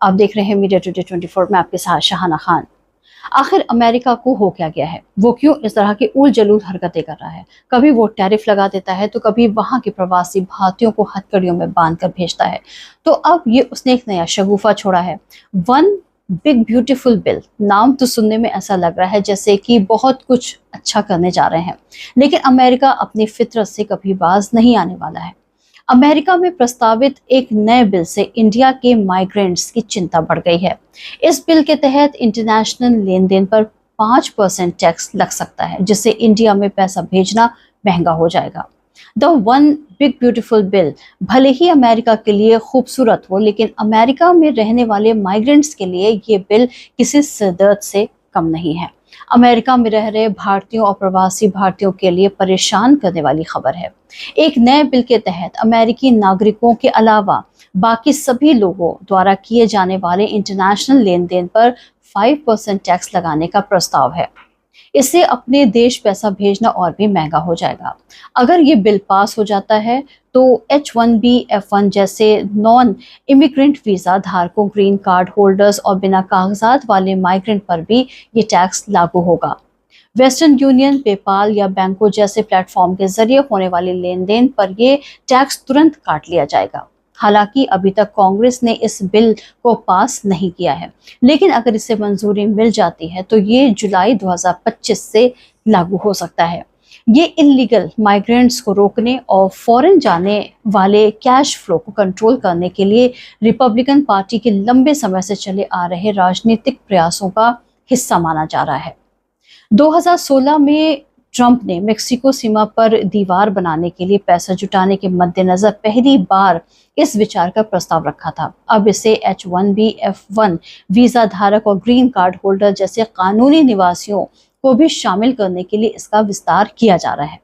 आप देख रहे हैं मीडिया टुडे 24 में आपके साथ शहाना खान। आखिर अमेरिका को हो क्या गया है? वो क्यों इस तरह की उल जलूल हरकतें कर रहा है? कभी वो टैरिफ लगा देता है तो कभी वहां के प्रवासी भारतीयों को हथकड़ियों में बांधकर भेजता है। तो अब ये उसने एक नया शगुफा छोड़ा है, वन बिग ब्यूटीफुल बिल। नाम तो सुनने में ऐसा लग रहा है जैसे कि बहुत कुछ अच्छा करने जा रहे हैं, लेकिन अमेरिका अपनी फितरत से कभी बाज नहीं आने वाला है। अमेरिका में प्रस्तावित एक नए बिल से इंडिया के माइग्रेंट्स की चिंता बढ़ गई है। इस बिल के तहत इंटरनेशनल लेन देन पर 5% टैक्स लग सकता है, जिससे इंडिया में पैसा भेजना महंगा हो जाएगा। The one big beautiful bill भले ही अमेरिका के लिए खूबसूरत हो, लेकिन अमेरिका में रहने वाले माइग्रेंट्स के लिए ये बिल किसी सिरदर्द से कम नहीं है। अमेरिका में रह रहे भारतीयों और प्रवासी भारतीयों के लिए परेशान करने वाली खबर है। एक नए बिल के तहत अमेरिकी नागरिकों के अलावा बाकी सभी लोगों द्वारा किए जाने वाले इंटरनेशनल लेन देन पर 5% टैक्स लगाने का प्रस्ताव है। इससे अपने देश पैसा भेजना और भी महंगा हो जाएगा। अगर ये बिल पास हो जाता है तो H1B F1 जैसे नॉन इमिग्रेंट वीज़ा धारकों, ग्रीन कार्ड होल्डर्स और बिना कागजात वाले माइग्रेंट पर भी ये टैक्स लागू होगा। वेस्टर्न यूनियन, पेपाल या बैंकों जैसे प्लेटफॉर्म के जरिए होने वाले लेन देन पर ये टैक्स तुरंत काट लिया जाएगा। हालांकि अभी तक कांग्रेस ने इस बिल को पास नहीं किया है, लेकिन अगर इसे मंजूरी मिल जाती है तो ये जुलाई 2025 से लागू हो सकता है। ये इलीगल माइग्रेंट्स को रोकने और फॉरेन जाने वाले कैश फ्लो को कंट्रोल करने के लिए रिपब्लिकन पार्टी के लंबे समय से चले आ रहे राजनीतिक प्रयासों का हिस्सा माना जा रहा है। 2016 में ट्रंप ने मेक्सिको सीमा पर दीवार बनाने के लिए पैसा जुटाने के मद्देनजर पहली बार इस विचार का प्रस्ताव रखा था। अब इसे H1B F1 वीजा धारक और ग्रीन कार्ड होल्डर जैसे कानूनी निवासियों को भी शामिल करने के लिए इसका विस्तार किया जा रहा है।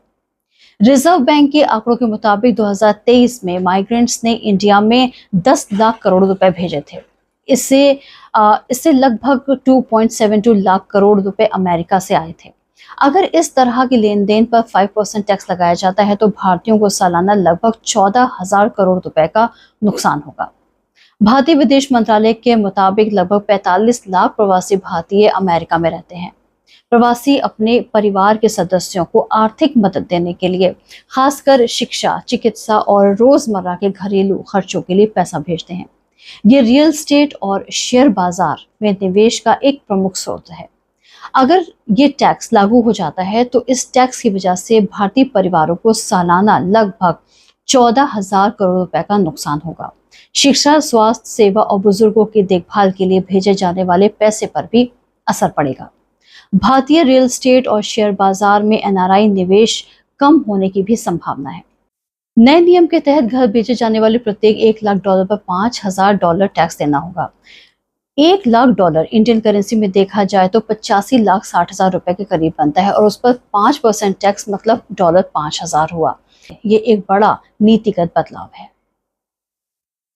रिजर्व बैंक के आंकड़ों के मुताबिक 2023 में माइग्रेंट्स ने इंडिया में 10 लाख करोड़ रुपए भेजे थे। इससे लगभग 2.72 लाख करोड़ रुपए अमेरिका से आए थे। अगर इस तरह के लेन देन पर 5% टैक्स लगाया जाता है तो भारतीयों को सालाना लगभग 14,000 करोड़ रुपए का नुकसान होगा। भारतीय विदेश मंत्रालय के मुताबिक लगभग 45 लाख प्रवासी भारतीय अमेरिका में रहते हैं। प्रवासी अपने परिवार के सदस्यों को आर्थिक मदद देने के लिए, खासकर शिक्षा, चिकित्सा और रोजमर्रा के घरेलू खर्चों के लिए पैसा भेजते हैं। ये रियल एस्टेट और शेयर बाजार में निवेश का एक प्रमुख स्रोत है। अगर ये टैक्स लागू हो जाता है तो इस टैक्स की वजह से भारतीय परिवारों को सालाना लगभग 14,000 करोड़ रुपए का नुकसान होगा। शिक्षा, स्वास्थ्य सेवा और बुजुर्गों की देखभाल के लिए भेजे जाने वाले पैसे पर भी असर पड़ेगा। भारतीय रियल एस्टेट और शेयर बाजार में NRI निवेश कम होने की भी संभावना है। नए नियम के तहत घर बेचे जाने वाले प्रत्येक $1 लाख पर $5,000 टैक्स देना होगा। $1 लाख इंडियन करेंसी में देखा जाए तो 85,60,000 रुपए के करीब बनता है और उस पर 5% टैक्स मतलब $5,000 हुआ। ये एक बड़ा नीतिगत बदलाव है।